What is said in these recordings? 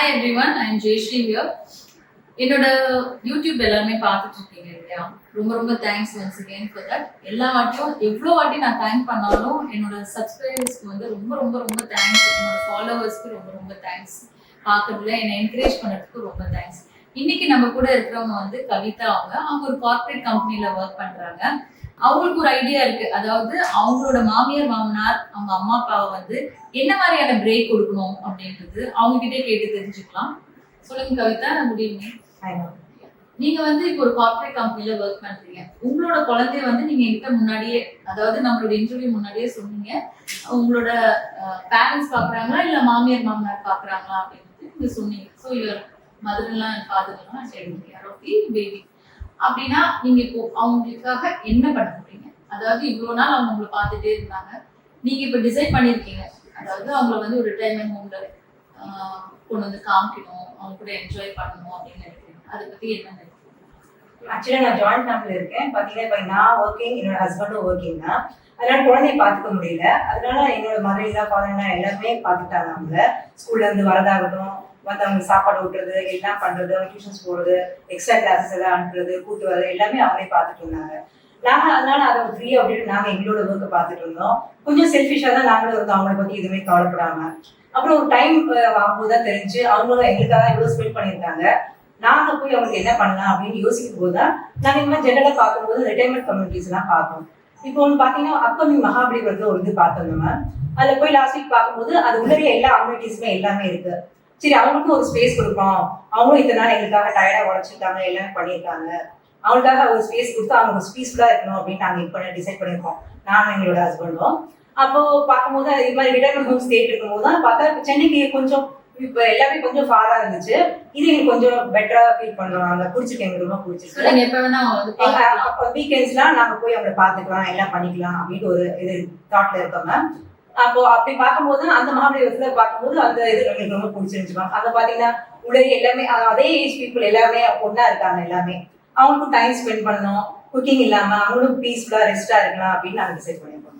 Hi everyone, I am Jayashree here. என்னோட YouTube எல்லாமே பார்த்துட்டு இருக்கீங்க இல்லையா, ரொம்ப ரொம்ப thanks once again for that. எல்லா வாட்டியும் எவ்வளோ வாட்டி நான் தேங்க் பண்ணாலும் என்னோட சப்ஸ்கிரைபர்ஸ்க்கு வந்து ரொம்ப ரொம்ப ரொம்ப தேங்க்ஸ், என்னோட ஃபாலோவர்ஸ்க்கு ரொம்ப ரொம்ப தேங்க்ஸ், பார்க்கறதுல என்னை என்கரேஜ் பண்ணுறதுக்கு ரொம்ப தேங்க்ஸ். இன்னைக்கு நம்ம கூட இருக்கிறவங்க வந்து கவிதா. அவங்க ஒரு கார்பரேட் கம்பெனியில் ஒர்க் பண்ணுறாங்க. அவங்களுக்கு ஒரு ஐடியா இருக்கு, அதாவது அவங்களோட மாமியார் மாமனார் அவங்க அம்மா அப்பாவை வந்து என்ன மாதிரியான பிரேக் கொடுக்கணும் அப்படின்றது அவங்க கிட்டே கேட்டு தெரிஞ்சுக்கலாம். சொல்லுங்க கவிதா. Good evening. நீங்க வந்து இப்போ ஒரு கார்பரேட் கம்பெனில ஒர்க் பண்றீங்க. உங்களோட குழந்தைய வந்து நீங்க என்கிட்ட முன்னாடியே, அதாவது நம்மளோட இன்டர்வியூ முன்னாடியே சொன்னீங்க, உங்களோட பேரண்ட்ஸ் பாக்குறாங்களா இல்ல மாமியார் மாமனார் பாக்குறாங்களா அப்படின்னு நீங்க சொன்னீங்க. ஸோ யுவர் மதர் எல்லாம் ஃபாதர்லாம் taking care of the baby. அப்படின்னா நீங்க இப்போ அவங்களுக்காக என்ன பண்ண போறீங்க? அதாவது இவ்வளவு நாள் அவங்க உங்களை பார்த்துட்டே இருந்தாங்க, நீங்க இப்ப டிசைட் பண்ணிருக்கீங்க, அதாவது அவங்கள வந்து ஒரு ரிட்டையர்மெண்ட் ஹோம்ல கொண்டு வந்து காமிக்கணும், அவங்க கூட என்ஜாய் பண்ணணும் அப்படின்னு நினைக்கிறீங்க. அதை பத்தி என்ன நினைக்கிறீங்க? ஆக்சுவலா நான் ஜாயிண்ட் ஃபேமிலி இருக்கேன். பாத்தீங்கன்னா இப்போ நான் ஒர்க்கிங், என்னோட ஹஸ்பண்டும் ஒர்க்கிங் தான். அதனால குழந்தைய பார்த்துக்க முடியல. அதனால என்னோட மதர் ஃபாதர் எல்லாருமே பார்த்துட்டாங்க. அவங்கள ஸ்கூல்ல இருந்து வரதாகட்டும், வந்து அவங்களுக்கு சாப்பாடு ஊட்டுறது, எல்லாம் பண்றது, அவங்க டியூஷன்ஸ் போறது, எக்ஸ்ட்ரா கிளாஸஸ் எல்லாம் அனுப்புறது, கூட்டு வர்றது எல்லாமே அவங்களே பார்த்துட்டு இருந்தாங்க. நாங்க அதனால அதை ஃப்ரீயா அப்படின்னு நாங்க எங்களோட ஒர்க்கை பார்த்துட்டு இருந்தோம். கொஞ்சம் செல்ஃபிஷா தான் நாங்களும் இருந்தோம், அவங்கள பத்தி எதுவுமே கவலைப்படாம. அப்புறம் ஒரு டைம் வாங்கும்போது தான் தெரிஞ்சு அவங்களும் எங்களுக்காக இவ்வளவு ஸ்பெண்ட் பண்ணியிருந்தாங்க. நாங்க போய் அவங்களுக்கு என்ன பண்ணலாம் அப்படின்னு யோசிக்கும் போது தான் நாங்க இந்த மாதிரி ஜெனரலா பார்க்கும்போது ரிட்டையர்மெண்ட் கம்யூனிட்டிஸ் எல்லாம் பார்த்தோம். இப்போ ஒன்று பாத்தீங்கன்னா அப்கமிங் மகாபலிபுரத்துல ஒரு இது பார்த்தோம். நம்ம அதுல போய் லாஸ்ட் வீக் பார்க்கும்போது அது உள்ளே எல்லா அம்யூனிட்டிஸுமே எல்லாமே இருக்கு. சரி, அவங்களுக்கும் ஒரு ஸ்பேஸ் கொடுப்போம், அவங்களும் இத்தனை நாள் எங்களுக்காக டயர்டா உழைச்சிருக்காங்க, எல்லாமே பண்ணியிருக்காங்க, அவங்களுக்காக ஒரு ஸ்பேஸ் கொடுத்து அவங்க பீஸ்ஃபுல்லா இருக்கணும் அப்படின்னு நாங்க இப்போ டிசைட் பண்ணியிருக்கோம், நானும் எங்களோட ஹஸ்பண்டும். அப்போ பார்க்கும்போது இது மாதிரி ரிட்டையர்மெண்ட் ஹோம் ஸ்டே இருக்கும்போது தான் பார்த்தா சென்னைக்கு கொஞ்சம் இப்போ எல்லாமே கொஞ்சம் ஃபாரா இருந்துச்சு. இது எங்களுக்கு கொஞ்சம் பெட்டரா ஃபீல் பண்றோம். நாங்க பிடிச்சிருக்கு, எங்களுக்கு ரொம்ப பிடிச்சிருக்கு. வீக்கெண்ட்ஸ்லாம் நாங்க போய் அவங்களை பார்த்துக்கலாம், எல்லாம் பண்ணிக்கலாம் அப்படின்னு ஒரு இது தாட்ல இருக்கோங்க. அப்போ அப்படி பார்க்கும்போது அந்த மகாபலிபுரத்துல பார்க்கும்போது அந்த இது எங்களுக்கு ரொம்ப பிடிச்சிருந்துச்சு. அங்க பாத்தீங்கன்னா உள்ளே எல்லாமே அதே ஏஜ் பீப்புள் எல்லாமே ஒன்னா இருக்காங்க. எல்லாமே அவங்களுக்கும் டைம் ஸ்பெண்ட் பண்ணணும், குக்கிங் இல்லாம அவங்களும் பீஸ்ஃபுல்லா ரெஸ்டா இருக்கலாம் அப்படின்னு நாங்க டிசைட் பண்ணிருக்கோம்.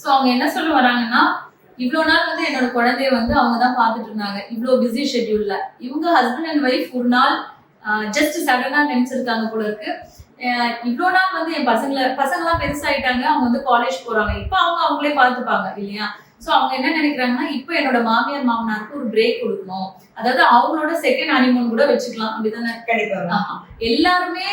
ஸோ அவங்க என்ன சொல்ல வராங்கன்னா, இவ்வளோ நாள் வந்து என்னோட குழந்தைய வந்து அவங்க தான் பார்த்துட்டு இருந்தாங்க இவ்வளோ பிஸி ஷெட்யூல்ல. இவங்க ஹஸ்பண்ட் அண்ட் ஒய்ஃப் ஒரு நாள் ஜஸ்ட் சடனா நினைச்சிருக்காங்க போல இருக்கு, இவ்வளோ நாள் வந்து என் பசங்களாம் பெருசாயிட்டாங்க, அவங்க வந்து காலேஜ் போறாங்க, இப்போ அவங்க அவங்களே பார்த்துப்பாங்க இல்லையா. ஸோ அவங்க என்ன நினைக்கிறாங்கன்னா, இப்போ என்னோட மாமியார் மாமனாருக்கு ஒரு பிரேக் கொடுக்கணும், அதாவது அவங்களோட செகண்ட் ஹனிமூன் கூட வச்சுக்கலாம் அப்படிதானே. கண்டிப்பா எல்லாருமே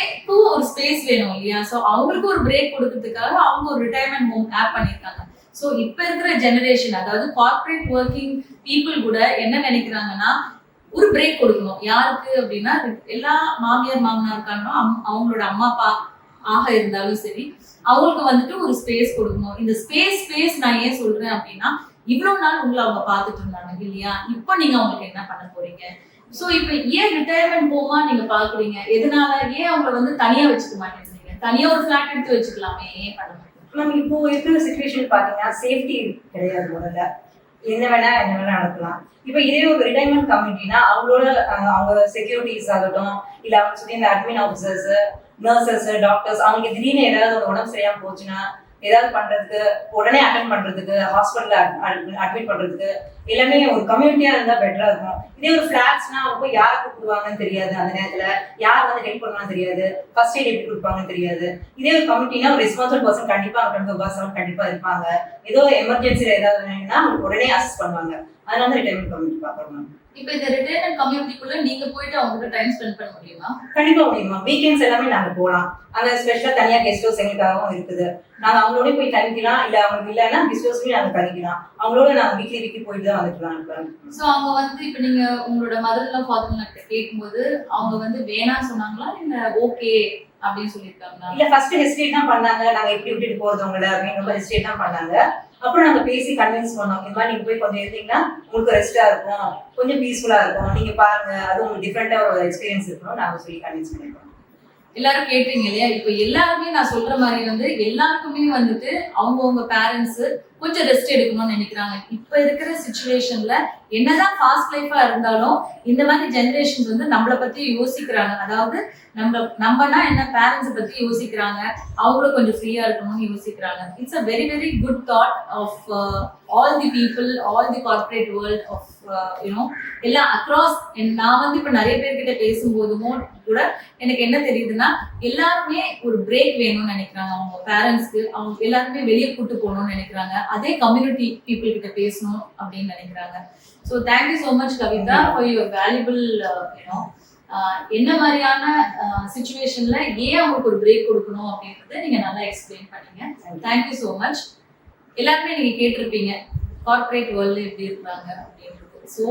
ஒரு ஸ்பேஸ் வேணும் இல்லையா. ஸோ அவங்களுக்கு ஒரு பிரேக் கொடுக்கறதுக்காக அவங்க ஒரு ரிட்டையர்மெண்ட் ஹோம் ஆப் பண்ணியிருக்காங்க. ஸோ இப்போ இருக்கிற ஜெனரேஷன், அதாவது கார்பரேட் ஒர்க்கிங் பீப்புள் கூட என்ன நினைக்கிறாங்கன்னா, ஒரு பிரேக் கொடுக்கணும். யாருக்கு அப்படின்னா, எல்லா மாமியார் மாமனாருக்கான அவங்களோட அம்மா அப்பா ஆக இருந்தாலும் சரி, அவங்களுக்கு வந்துட்டு ஒரு ஸ்பேஸ் கொடுக்கணும். இந்த ஸ்பேஸ் நான் ஏன் சொல்றேன் அப்படின்னா, இவ்வளவு நாள் உங்களை அவங்க பார்த்துட்டு இருந்தாங்க இல்லையா, இப்போ நீங்க அவங்களுக்கு என்ன பண்ண போறீங்க? ஸோ இப்போ ஏன் ரிட்டையர்மெண்ட் ஹோமா நீங்க பாக்குறீங்க? எதனால ஏன் அவங்கள வந்து தனியா வச்சுக்க மாட்டேங்கிறீங்க? தனியா ஒரு ஃபிளாட் எடுத்து வச்சுக்கலாமே, ஏன் பண்ண மாட்டேங்க? மேம் இப்போ இருக்கிற சுச்சுவேஷன் பாத்தீங்கன்னா சேஃப்டி கிடையாது. முதல்ல என்ன வேணா நடக்கலாம். இப்போ இதே ஒரு ரிட்டையர்மெண்ட் கம்யூனிட்டினா அவங்க செக்யூரிட்டிஸ் ஆகட்டும், இல்ல அவங்க சொல்லி இந்த அட்மின் ஆஃபீஸர்ஸ், நர்சஸ், டாக்டர்ஸ், அவங்களுக்கு திடீர்னு ஏதாவது ஒரு உடம்பு சரியாம போச்சுன்னா ஏதாவது பண்றதுக்கு, உடனே அட்டென்ட் பண்றதுக்கு, ஹாஸ்பிட்டல்ல அட்மிட் பண்றதுக்கு எல்லாமே ஒரு கம்யூனிட்டியா இருந்தா பெட்டரா இருக்கும். இதே ஒரு ஃபிளாட்ஸ்னா அவங்க போய் யார் கூப்பிடுவாங்கன்னு தெரியாது, அந்த நேரத்துல யார் வந்து ஹெல்ப் பண்ணுவாங்கன்னு தெரியாது, ஃபர்ஸ்ட் எய்ட் எப்படி கொடுப்பாங்கன்னு தெரியாது. இதே ஒரு கம்யூனிட்டினா ஒரு ரெஸ்பான்சிபிள் பர்சன் கண்டிப்பா அவங்க கண்டிப்பா இருப்பாங்க. ஏதோ எமர்ஜென்சில ஏதாவது வேணும்னா அவங்க உடனே அசிஸ்ட் பண்ணுவாங்க. அதனால ரிட்டையர்மெண்ட் கம்யூனிட்டி பாக்குறோம். இப்போ இந்த ரிட்டையர்மெண்ட் கம்யூனிட்டிக்குள்ள நீங்க போயிட்டு அவங்க டைம் ஸ்பெண்ட் பண்ண முடியுமா? கண்டிப்பா முடியுமா. வீக்கெண்ட்ஸ் எல்லாமே நாங்க போகலாம். அங்க ஸ்பெஷலா தனியா கெஸ்ட் ஹவுஸ் எங்களுக்காகவும் இருக்குது. நாங்க அவங்களோட போய் தங்கிக்கலாம், இல்ல அவங்களுக்கு இல்லைன்னா கெஸ்ட் ஹவுஸ்லயும் நாங்க தங்கிக்கலாம். அவங்களோட நாங்க வீக்லி போயிட்டு தான் வந்துக்கலாம். ஸோ அவங்க வந்து இப்போ நீங்க உங்களோட மதர்லாம் ஃபாதர்லாம் கேட்கும்போது அவங்க வந்து வேணாம் சொன்னாங்களா இல்ல ஓகே அப்படின்னு சொல்லியிருக்காங்களா? இல்ல ஃபர்ஸ்ட் ஹெசிடேட் தான் பண்ணாங்க, நாங்க எப்படி விட்டுட்டு போறது உங்களை அப்படின்னு ஹெசிடேட் தான் பண்ணாங்க. அப்புறம் நாங்க பேசி கன்வின்ஸ் பண்ணோம், இந்த மாதிரி நீங்க போய் கொஞ்சம் இருந்தீங்கன்னா உங்களுக்கு ரெஸ்டா இருக்கும், கொஞ்சம் பீஸ்ஃபுல்லா இருக்கும், நீங்க பாருங்க, அது உங்களுக்கு டிஃப்ரெண்டா ஒரு எக்ஸ்பீரியன்ஸ் இருக்கணும் நாங்க சொல்லி கன்வின்ஸ் பண்ணிருக்கோம். எல்லாரும் கேட்டீங்க இல்லையா, இப்போ எல்லாருமே நான் சொல்ற மாதிரி வந்து எல்லாருக்குமே வந்துட்டு அவங்கவுங்க பேரண்ட்ஸ் கொஞ்சம் ரெஸ்ட் எடுக்கணும்னு நினைக்கிறாங்க. இப்ப இருக்கிற சுச்சுவேஷன்ல என்னதான் ஃபாஸ்ட் லைஃபா இருந்தாலும் இந்த மாதிரி ஜெனரேஷன்ஸ் வந்து நம்மளை பத்தி யோசிக்கிறாங்க. அதாவது நம்மனா என்ன பேரண்ட்ஸை பத்தி யோசிக்கிறாங்க, அவங்களும் கொஞ்சம் ஃப்ரீயா இருக்கணும்னு யோசிக்கிறாங்க. It's a very very good thought of all the people, all the corporate world of you know எல்லாம் அக்ராஸ். நான் வந்து இப்ப நிறைய பேர்கிட்ட பேசும்போதுமோ கூட எனக்கு என்ன தெரியுதுன்னா, எல்லாருமே ஒரு பிரேக் வேணும்னு நினைக்கிறாங்க. அவங்க பேரண்ட்ஸ்க்கு அவங்க எல்லாருமே வெளியே கூட்டு போகணும்னு நினைக்கிறாங்க. அதே கம்யூனிட்டி பீப்புள் கிட்ட பேசணும் அப்படின்னு நினைக்கிறாங்க. So thank you so much Kavitha for your valuable you know என்ன மாதிரியான சுச்சுவேஷன்ல ஏன் அவங்களுக்கு ஒரு பிரேக் கொடுக்கணும் அப்படின்றத நீங்க நல்லா எக்ஸ்பிளைன் பண்ணீங்க. Thank you so much. எல்லாருமே நீங்க கேட்டிருப்பீங்க கார்பரேட் வேர்ல்டு எப்படி இருக்கிறாங்க அப்படின்றது. ஸோ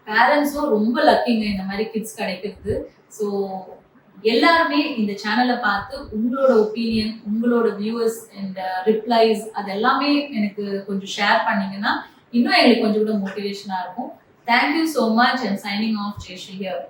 பேரண்ட்ஸும் ரொம்ப லக்கிங்க இந்த மாதிரி கிட்ஸ் கிடைக்கிறது. ஸோ எல்லாருமே இந்த சேனலை பார்த்து உங்களோட ஒப்பீனியன், உங்களோட வியூவர்ஸ் அண்ட் ரிப்ளைஸ் அது எல்லாமே எனக்கு கொஞ்சம் ஷேர் பண்ணீங்கன்னா இன்னும் எங்களுக்கு கொஞ்சம் கூட மோட்டிவேஷனா இருக்கும். Thank you so much and signing off Jayashree here.